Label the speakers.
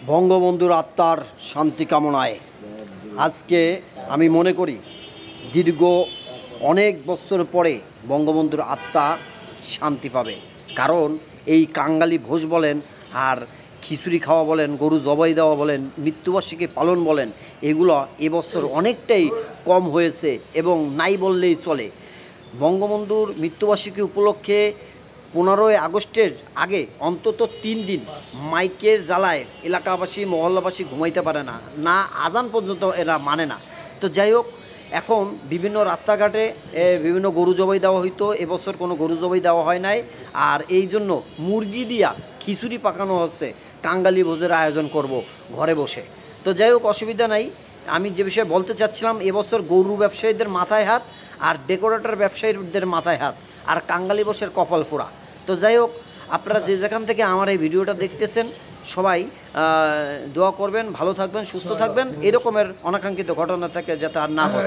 Speaker 1: বঙ্গবন্ধুর আত্মার শান্তি কামনায় আজকে আমি মনে করি দীর্ঘ অনেক বছর পরে বঙ্গবন্ধুর আত্মা শান্তি পাবে। কারণ এই কাঙ্গালি ভোজ বলেন আর খিচুড়ি খাওয়া বলেন, গরু জবাই দেওয়া বলেন, মৃত্যুবার্ষিকী পালন বলেন, এগুলো এবছর অনেকটাই কম হয়েছে এবং নাই বললেই চলে। বঙ্গবন্ধুর মৃত্যুবার্ষিকী উপলক্ষে 15ই আগস্টের আগে অন্তত 3 দিন মাইকের জ্বালায় এলাকাবাসী মহল্লাবাসী ঘুমাইতে পারে না, না আজান পর্যন্ত এরা মানে না। তো যাই হোক, এখন বিভিন্ন রাস্তাঘাটে বিভিন্ন গরু জবাই দেওয়া হইতো, এবছর কোনো গরু জবাই দেওয়া হয় নাই। আর এই জন্য মুরগি দিয়া খিচুড়ি পাকানো হচ্ছে, কাঙ্গালি ভোজের আয়োজন করব ঘরে বসে। তো যাই হোক, অসুবিধা নাই। আমি যে বিষয়ে বলতে চাচ্ছিলাম, এবছর গরু ব্যবসায়ীদের মাথায় হাত আর ডেকোরেটর ব্যবসায়ীদের মাথায় হাত আর কাঙ্গালি বসের কপাল ফোড়া। তো যাই হোক, আপনারা যে যেখান থেকে আমার এই ভিডিওটা দেখতেছেন সবাই দোয়া করবেন, ভালো থাকবেন, সুস্থ থাকবেন, এরকমের অনাকাঙ্ক্ষিত ঘটনা থেকে যাতে আর না হয়।